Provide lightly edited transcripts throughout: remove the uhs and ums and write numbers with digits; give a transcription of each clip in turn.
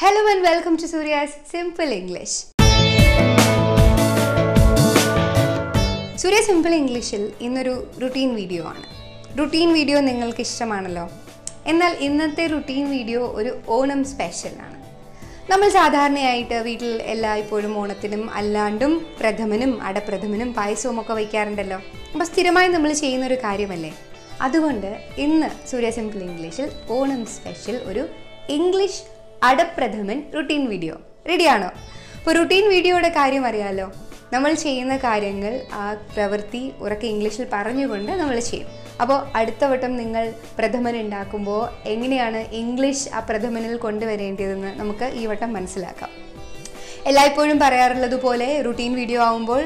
Hello and welcome to Surya's Simple English. Surya Simple Englishil innoru routine video aanu. Routine video ningalku ishtamanallo. Ennal innathe routine video oru Onam special aanu. നമ്മൾ സാധാരണയായിട്ട് വീട്ടിൽ എല്ലായ്പ്പോഴും ഓണത്തിനും അല്ലാണ്ടും പ്രഥമനും അടപ്രഥമനും പായസവും ഒക്കെ വയ്ക്കാറുണ്ടല്ലോ. അപ്പോൾ സ്ഥിരമായി നമ്മൾ ചെയ്യുന്നൊരു കാര്യമല്ലേ. അതുകൊണ്ട് ഇന്ന് സൂര്യ സിമ്പിൾ ഇംഗ്ലീഷിൽ ഓണം സ്പെഷ്യൽ ഒരു ഇംഗ്ലീഷ് അടപ്രഥമൻ റുട്ടീൻ വീഡിയോ റെഡിയാണോ? അപ്പോൾ റുട്ടീൻ വീഡിയോയുടെ കാര്യം അറിയാമല്ലോ. നമ്മൾ ചെയ്യുന്ന കാര്യങ്ങൾ ആ പ്രവൃത്തി ഉറക്കെ ഇംഗ്ലീഷിൽ പറഞ്ഞുകൊണ്ട് നമ്മൾ ചെയ്യും. അപ്പോൾ അടുത്ത വട്ടം നിങ്ങൾ പ്രഥമൻ ഉണ്ടാക്കുമ്പോൾ എങ്ങനെയാണ് ഇംഗ്ലീഷ് ആ പ്രഥമനിൽ കൊണ്ടുവരേണ്ടതെന്ന് നമുക്ക് ഈ വട്ടം മനസ്സിലാക്കാം. എല്ലായ്പ്പോഴും പറയാറുള്ളതുപോലെ റുട്ടീൻ വീഡിയോ ആകുമ്പോൾ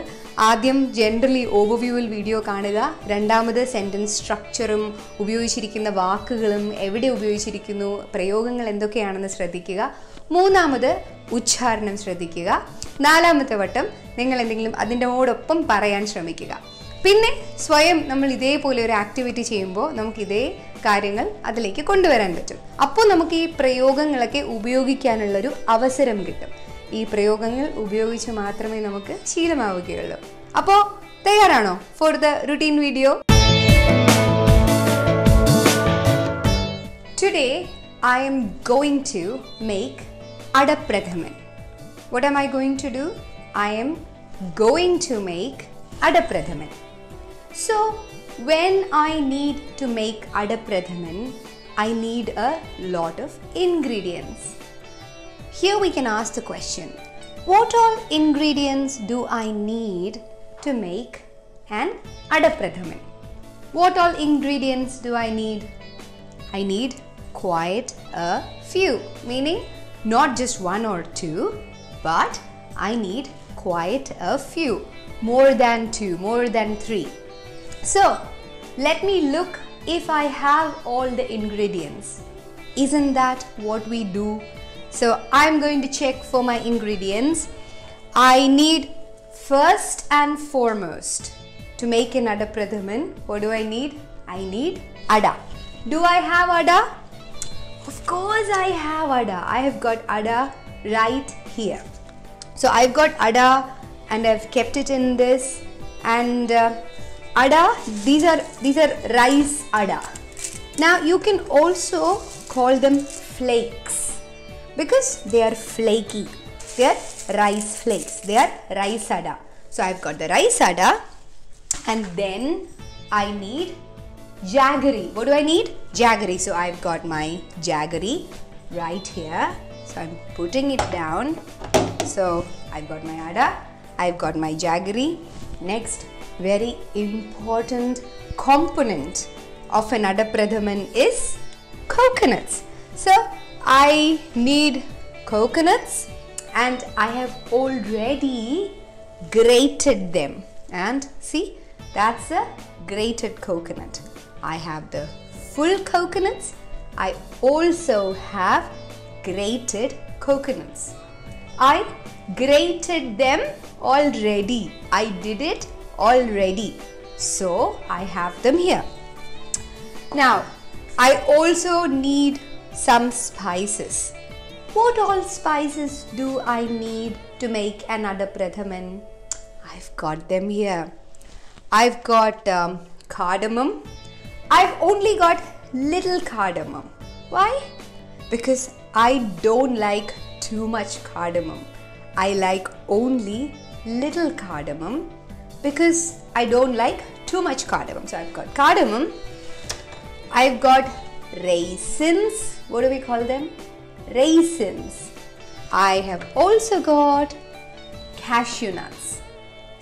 ആദ്യം ജനറലി ഓവർവ്യൂവിൽ വീഡിയോ കാണുക, രണ്ടാമത് സെൻറ്റൻസ് സ്ട്രക്ചറും ഉപയോഗിച്ചിരിക്കുന്ന വാക്കുകളും എവിടെ ഉപയോഗിച്ചിരിക്കുന്നു, പ്രയോഗങ്ങൾ എന്തൊക്കെയാണെന്ന് ശ്രദ്ധിക്കുക, മൂന്നാമത് ഉച്ചാരണം ശ്രദ്ധിക്കുക, നാലാമത്തെ വട്ടം നിങ്ങൾ എന്തെങ്കിലും അതിൻ്റെയോടൊപ്പം പറയാൻ ശ്രമിക്കുക. പിന്നെ സ്വയം നമ്മൾ ഇതേപോലെ ഒരു ആക്ടിവിറ്റി ചെയ്യുമ്പോൾ നമുക്ക് ഇതേ കാര്യങ്ങൾ അതിലേക്ക് കൊണ്ടുവരാൻ പറ്റും. അപ്പോൾ നമുക്ക് ഈ പ്രയോഗങ്ങളൊക്കെ ഉപയോഗിക്കാനുള്ളൊരു അവസരം കിട്ടും. ഈ പ്രയോഗങ്ങൾ ഉപയോഗിച്ച് മാത്രമേ നമുക്ക് ശീലമാവുകയുള്ളൂ. അപ്പോൾ തയ്യാറാണോ for the routine video? Today I am going to make Adapradhaman. What am I going to do? I am going to make Adapradhaman. So when I need to make Adapradhaman, I need a lot of ingredients. Here we can ask the question, what all ingredients do I need to make an Adapradhaman? What all ingredients do I need? I need quite a few, meaning not just one or two, but I need quite a few, more than two, more than three. So let me look if I have all the ingredients. Isn't that what we do? So I'm going to check for my ingredients. I need first and foremost to make an Adapradhaman. What do I need? I need Ada. Do I have Ada? Of course I have Ada. I have got Ada right here. So I've got Ada and I've kept it in this, and Ada, these are rice Ada. Now you can also call them flakes because they are flaky. They are rice flakes. They are rice Ada. So I've got the rice Ada, and then I need jaggery. What do I need? Jaggery. So I've got my jaggery right here. So I'm putting it down. So I've got my Ada. I've got my jaggery. Next, very important component of an Adapradhaman is coconuts. So I need coconuts, and I have already grated them. And see, that's a grated coconut. I have the full coconuts. I also have grated coconuts. I grated them already. I did it already. So I have them here. Now I also need some spices. What all spices do I need to make an Adapradhaman? I've got them here. I've got cardamom. I've only got little cardamom. Why? Because I don't like too much cardamom. I like only little cardamom because I don't like too much cardamom. So I've got cardamom. I've got raisins. What do we call them? Raisins. I have also got cashew nuts.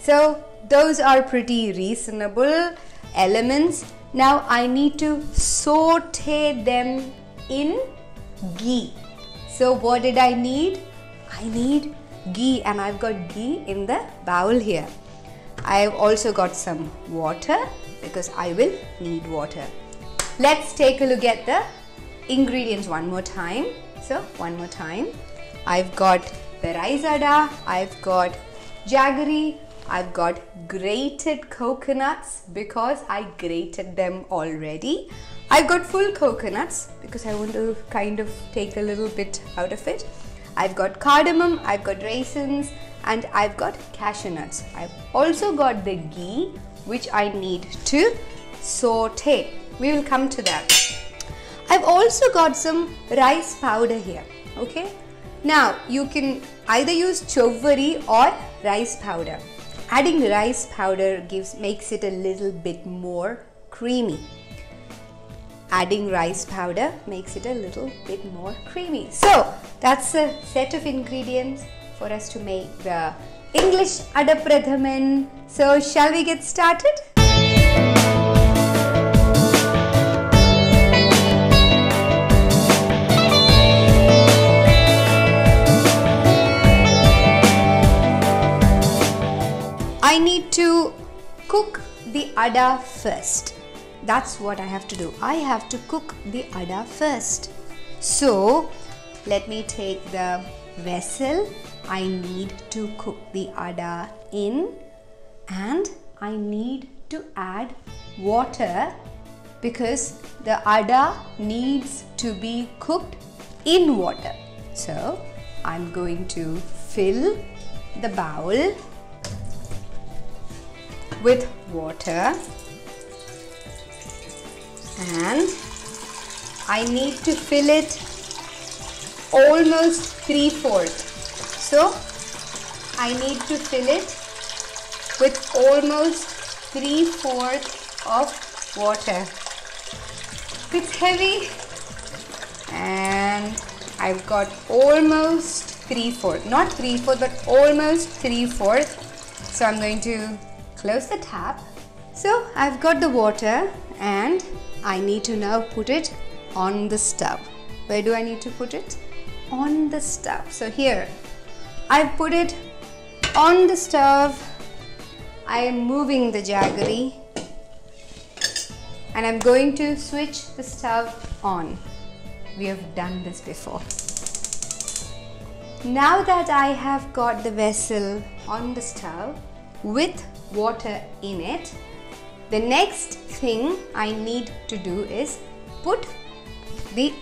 So those are pretty reasonable elements. Now I need to saute them in ghee. So what did I need? I need ghee, and I've got ghee in the bowl here. I have also got some water because I will need water. Let's take a look at the ingredients one more time. So one more time. I've got the rice Ada, I've got jaggery, I've got grated coconuts because I grated them already. I've got full coconuts because I want to kind of take a little bit out of it. I've got cardamom, I've got raisins, and I've got cashew nuts. I've also got the ghee, which I need to saute. We will come to that. I've also got some rice powder here. Okay. Now you can either use chovari or rice powder. Adding rice powder makes it a little bit more creamy. Adding rice powder makes it a little bit more creamy. So that's a set of ingredients for us to make the English Adapradhaman. So shall we get started? I need to cook the ada first. That's what I have to do. I have to cook the ada first. So let me take the vessel I need to cook the ada in, and I need to add water because the ada needs to be cooked in water. So I'm going to fill the bowl with water, and I need to fill it almost 3/4. So I need to fill it with almost 3/4 of water. It's heavy, and I've got almost 3/4, not 3/4 but almost 3/4. So I'm going to close the tap. So I've got the water, and I need to now put it on the stove. Where do I need to put it? On the stove. So here I've put it on the stove. I am moving the jaggery, and I'm going to switch the stove on. We have done this before. Now that I have got the vessel on the stove with water in it, the next thing I need to do is put the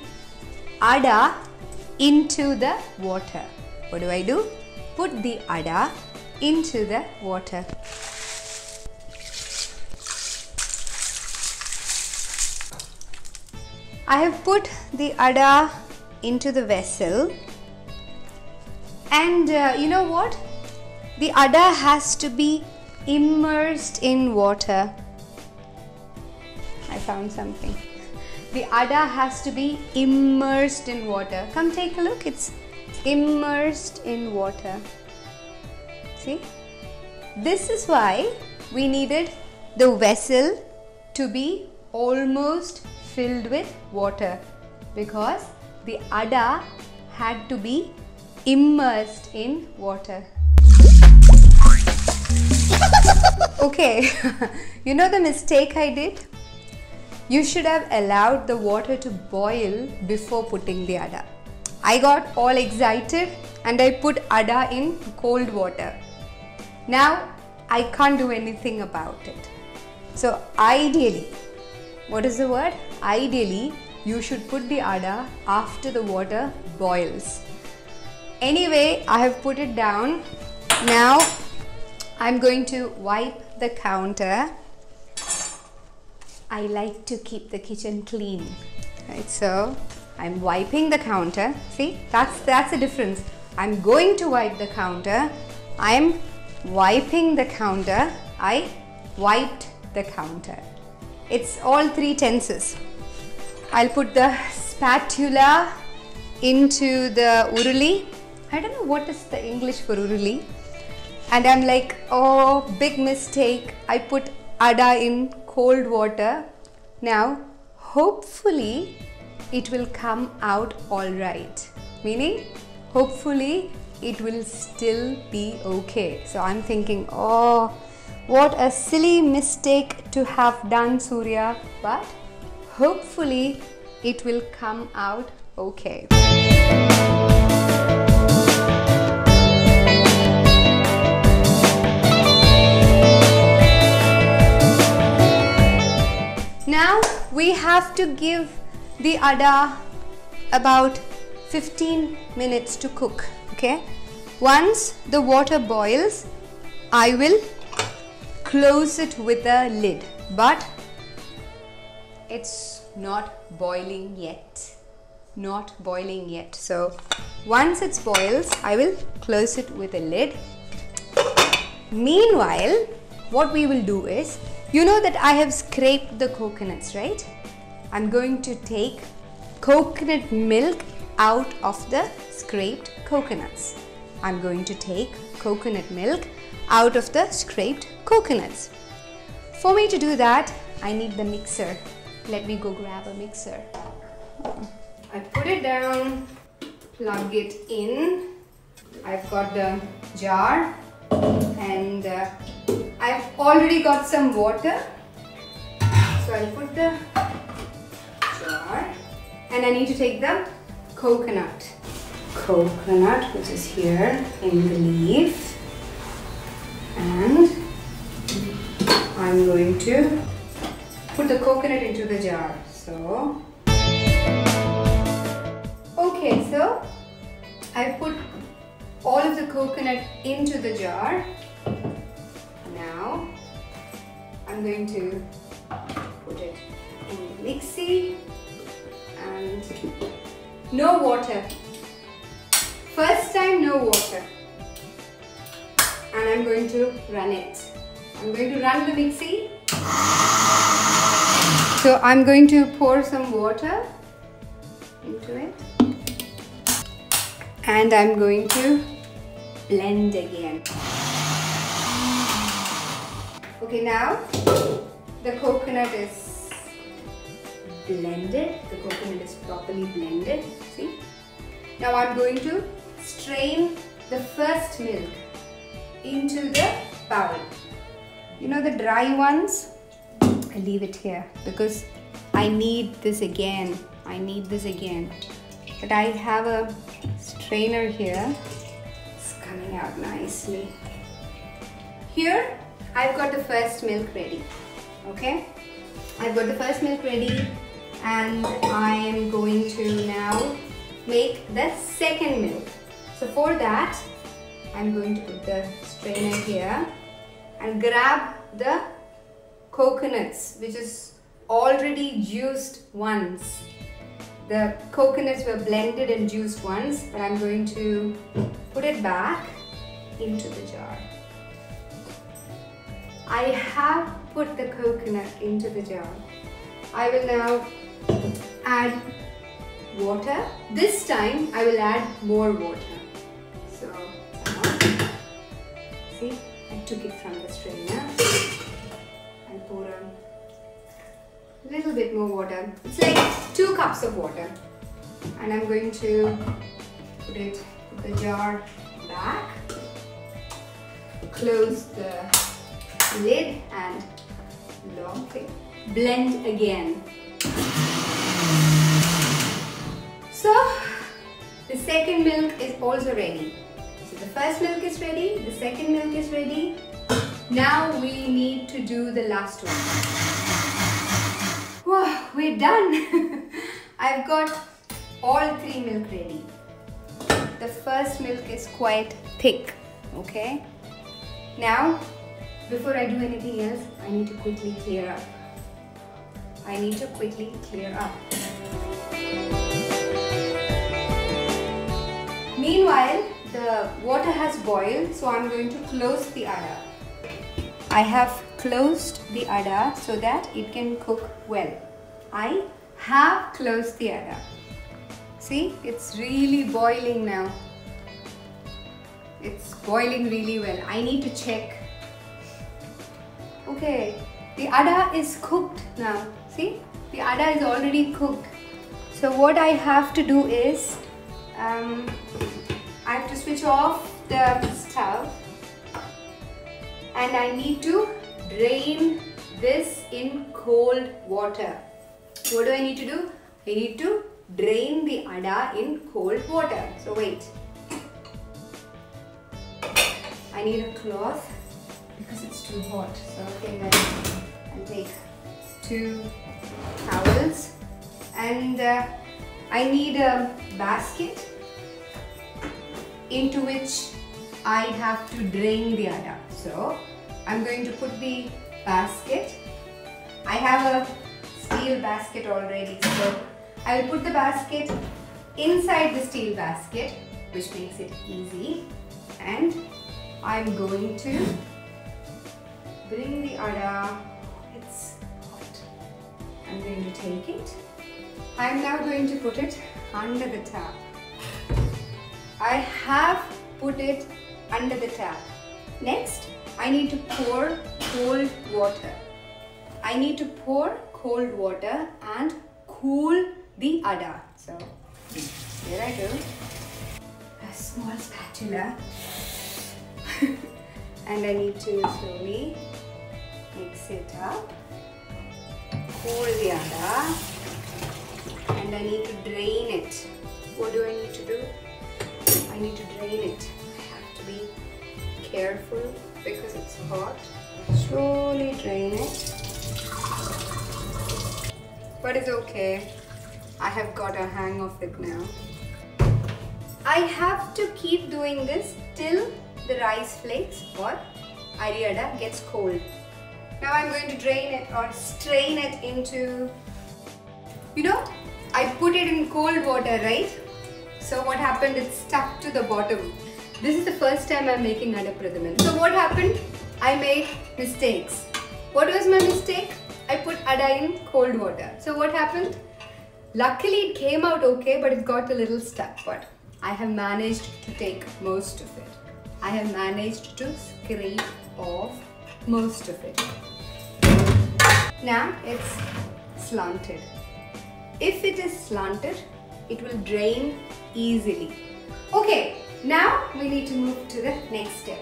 ada into the water. What do I do? Put the ada into the water. I have put the ada into the vessel, and you know what? The ada has to be immersed in water. I found something. The ada has to be immersed in water. Come take a look. It's immersed in water. See? This is why we needed the vessel to be almost filled with water, because the ada had to be immersed in water. Okay, you know the mistake I did? You should have allowed the water to boil before putting the ada. I got all excited and I put ada in cold water. Now I can't do anything about it. So ideally, what is the word? Ideally, you should put the ada after the water boils. Anyway, I have put it down. Now I'm going to wipe the counter. I like to keep the kitchen clean, right? So I'm wiping the counter. See, that's the difference. I'm going to wipe the counter. I'm wiping the counter. I wiped the counter. It's all three tenses. I'll put the spatula into the uruli. I don't know what is the English for uruli. And I'm like, oh, big mistake. I put ada in cold water. Now, hopefully, it will come out all right. Meaning, hopefully, it will still be okay. So I'm thinking, oh, what a silly mistake to have done, Surya. But hopefully, it will come out okay. Now we have to give the ada about 15 minutes to cook. Okay. Once the water boils, I will close it with a lid, but it's not boiling yet. Not boiling yet. So once it boils, I will close it with a lid. Meanwhile, what we will do is, you know that I have scraped the coconuts, right? I'm going to take coconut milk out of the scraped coconuts. I'm going to take coconut milk out of the scraped coconuts. For me to do that, I need the mixer. Let me go grab a mixer. I put it down, plug it in. I've got the jar and I've already got some water. So I'll put the jar and I need to take the coconut. Coconut, which is here in the leaf, and I'm going to put the coconut into the jar. So okay, so I put all of the coconut into the jar. Now I'm going to put it in the mixie and no water. First time, no water. And I'm going to run it. I'm going to run the mixie. So I'm going to pour some water into it. And I'm going to blend again. Okay, now the coconut is blended. The coconut is properly blended. See? Now I'm going to strain the first milk into the bowl. You know the dry ones? I leave it here because I need this again. I need this again. But I have a strainer here. It's coming out nicely. Here I've got the first milk ready. Okay? I've got the first milk ready and I am going to now make the second milk. So for that, I'm going to put the strainer here and grab the coconuts, which is already juiced once. The coconuts were blended and juiced once, but I'm going to put it back into the jar. I have put the coconut into the jar. I will now add water. This time I will add more water. So see, I took it from the strainer. I'll pour a little bit more water. It's like 2 cups of water. And I'm going to put the jar back, close the lid and blend again. So the second milk is also ready. So the first milk is ready, the second milk is ready. Now we need to do the last one. Whoa, we're done. I've got all 3 milk ready. The first milk is quite thick, okay? Now, before I do anything else, I need to quickly clear up. I need to quickly clear up. Meanwhile, the water has boiled, so I'm going to close the udder. I have closed the udder so that it can cook well. I have closed the udder. See, it's really boiling now. It's boiling really well. I need to check. Okay, the udder is cooked now. See, the udder is already cooked. So what I have to do is, I have to switch off the stove and I need to drain this in cold water. What do I need to do? I need to drain the udder in cold water. So wait. I need a cloth because it's too hot. So okay, I'll take 2 towels and I need a basket into which I have to drain the atta. So I'm going to put the basket. I have a steel basket already, so I will put the basket inside the steel basket, which makes it easy, and I'm going to bring the atta. It's hot. I'm going to take it. I'm now going to put it under the tap. I have put it under the tap. Next, I need to pour cold water. I need to pour cold water and cool the atta. So here I do. A small spatula. And I need to slowly mix it up. Cool the atta. And I need to drain it. What do I need to do? I need to drain it. I have to be careful because it's hot. Slowly drain it. But it's okay. I have got a hang of it now. I have to keep doing this till the rice flakes or ariada gets cold. Now I'm going to drain it or strain it into, I put it in cold water, right? So what happened? It stuck to the bottom. This is the first time I'm making Adapradhaman. So what happened? I made mistakes. What was my mistake? I put atta in cold water. So what happened? Luckily it came out okay, but it got a little stuck. But I have managed to take most of it. I have managed to scrape off most of it. Now it's slanted. If it is slanted, it will drain easily. Okay, now we need to move to the next step.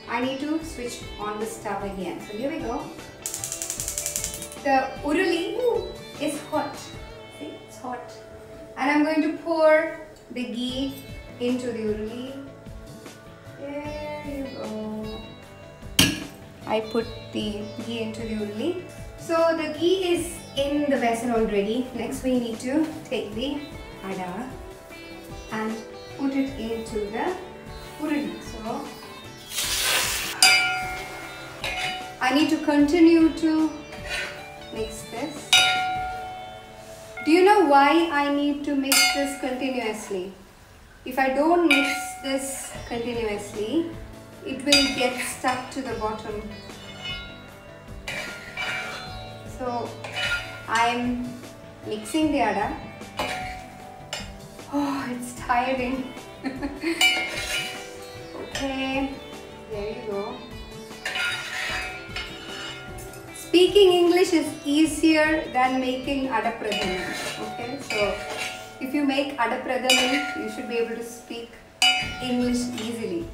I need to switch on the stove again. So here we go. The uruli is hot. See, it's hot. And I'm going to pour the ghee into the uruli. There you go. I put the ghee into the uruli. So the ghee is in the vessel already. Next we need to take the atta and put it into the uruli. So I need to continue to mix this. Do you know why I need to mix this continuously? If I don't mix this continuously, it will get stuck to the bottom. So I'm mixing the atta. Oh, it's tiring. Okay, there you go. Speaking English is easier than making Adapradhaman. Okay, so if you make Adapradhaman, you should be able to speak English easily.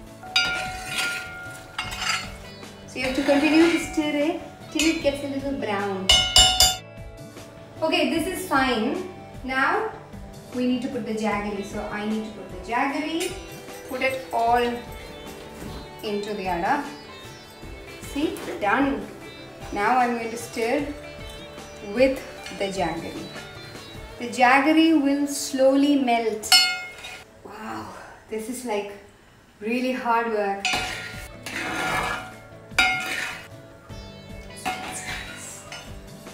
So you have to continue to stir it till it gets a little brown. Okay, this is fine. Now we need to put the jaggery. So I need to put the jaggery, put it all into the atta. See, done. Now I'm going to stir with the jaggery. The jaggery will slowly melt. Wow, this is like really hard work.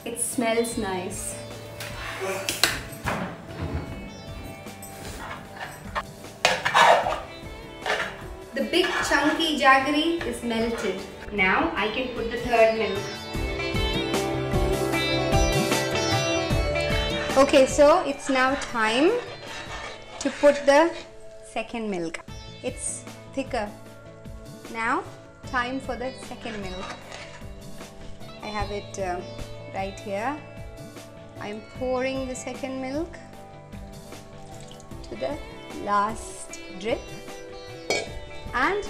It smells nice. The big chunky jaggery is melted. Now I can put the third milk. Okay, so it's now time to put the second milk. It's thicker. Now time for the second milk. I have it right here. I'm pouring the second milk to the last drip and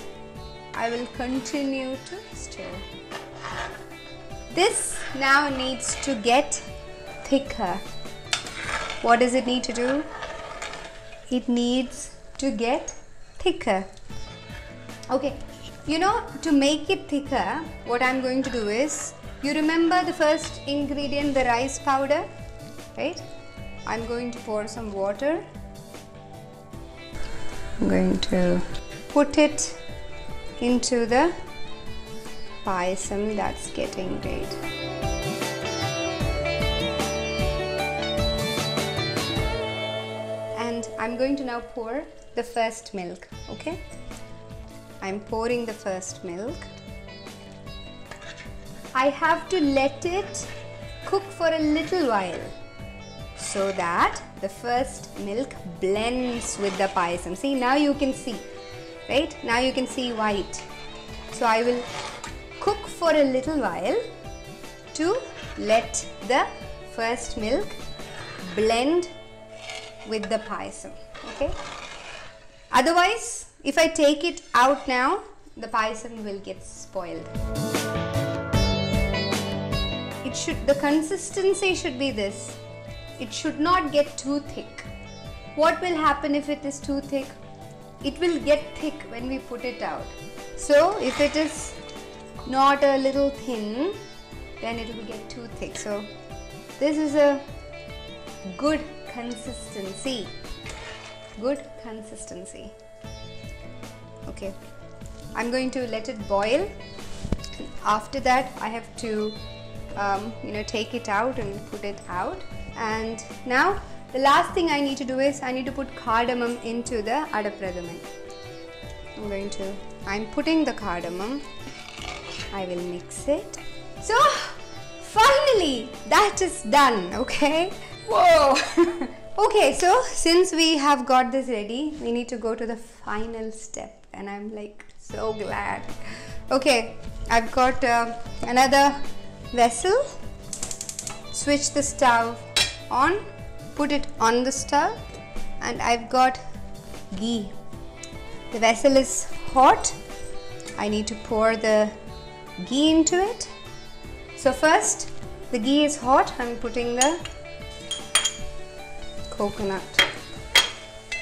I will continue to stir. This now needs to get thicker. What does it need to do? It needs to get thicker. Okay, to make it thicker, what I'm going to do is, you remember the first ingredient, the rice powder, right? I'm going to pour some water. I'm going to put it into the payasam that's getting ready. And I'm going to now pour the first milk, okay? I'm pouring the first milk. I have to let it cook for a little while so that the first milk blends with the payasam. See, now you can see, right? Now you can see white. So I will cook for a little while to let the first milk blend with the payasam, okay? Otherwise, if I take it out now, the payasam will get spoiled. The consistency should be this. It should not get too thick. What will happen if it is too thick? It will get thick when we put it out. So if it is not a little thin, then it will get too thick. So this is a good consistency. Good consistency. Okay. I'm going to let it boil. After that, I have to take it out and put it out. And now the last thing I need to do is I need to put cardamom into the Adapradhaman. I'm putting the cardamom. I will mix it. So finally that is done, okay? Whoa! Okay, so since we have got this ready, we need to go to the final step, and I'm like so glad. Okay, I've got another vessel. Switch the stove on, put it on the stove, and I've got ghee. The vessel is hot. I need to pour the ghee into it. So first, the ghee is hot. I'm putting the coconut.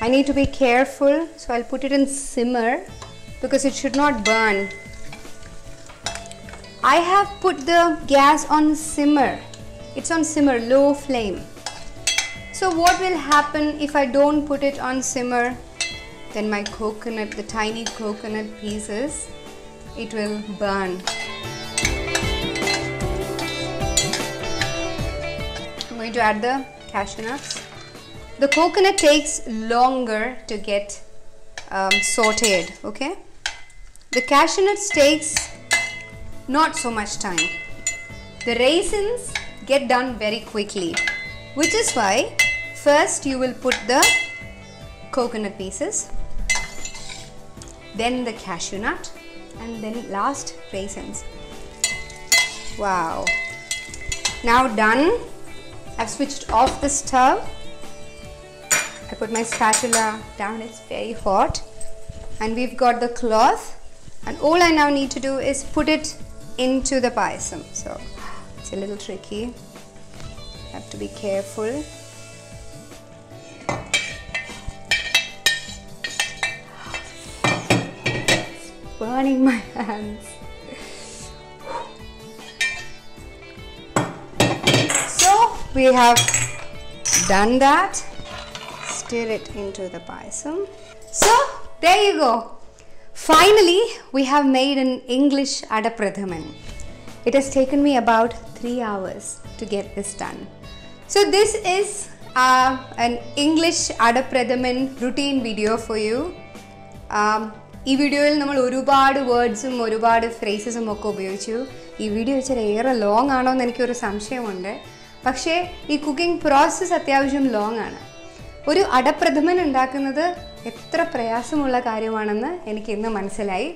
I need to be careful, so I'll put it in simmer because it should not burn. I have put the gas on simmer. It's on simmer, low flame. So what will happen if I don't put it on simmer? Then my coconut, the tiny coconut pieces, it will burn. I'm going to add the cashew nuts. The coconut takes longer to get sauteed, okay? The cashew nuts takes not so much time. The raisins get done very quickly, which is why first you will put the coconut pieces, then the cashew nut, and then last raisins. Wow! Now done. I've switched off the stove. I put my spatula down, it's very hot, and we've got the cloth, and all I now need to do is put it into the payasam. So it's a little tricky. Have to be careful. It's burning my hands. So we have done that. Stir it into the payasam. So there you go. Finally, we have made an English Adapradhaman. It has taken me about 3 hours to get this done. So this is an English Adapradhaman routine video for you. This video we have words and phrases. This video is very long, but the cooking process is long. ഒരു അടപ്രഥമൻ ഉണ്ടാക്കുന്നത് എത്ര പ്രയാസമുള്ള കാര്യമാണെന്ന് എനിക്ക് ഇന്ന് മനസ്സിലായി.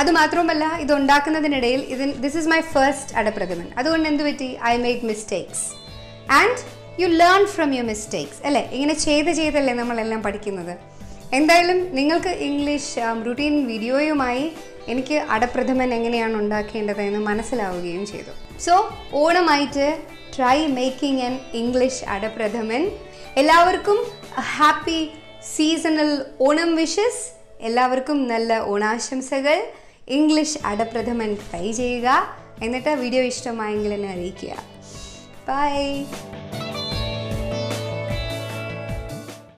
അതുമാത്രമല്ല ഇത് ഉണ്ടാക്കുന്നതിനിടയിൽ this is my first അടപ്രഥമൻ. അതുകൊണ്ട് എന്ത് പറ്റി? I made mistakes and you learn from your mistakes. അല്ലേ? ഇങ്ങനെ ചെയ്തല്ലേ നമ്മളെല്ലാം പഠിക്കുന്നത്. എന്തായാലും നിങ്ങൾക്ക് ഇംഗ്ലീഷ് റൂട്ടീൻ വീഡിയോയുമായി എനിക്ക് അടപ്രഥമൻ എങ്ങനെയാണ് ഉണ്ടാക്കേണ്ടതെന്ന് മനസ്സിലാവുകയും ചെയ്തു. സോ ഓണമായിട്ട് try making an English Adapradhaman. എല്ലാവർക്കും happy seasonal Onam wishes. എല്ലാവർക്കും നല്ല ഓണാശംസകൾ. ഇംഗ്ലീഷ് അടപ്രഥമൻ ട്രൈ ചെയ്യുക. എന്നിട്ട് വീഡിയോ ഇഷ്ടമായെങ്കിൽ എന്നെ അറിയിക്കുക. ബൈ.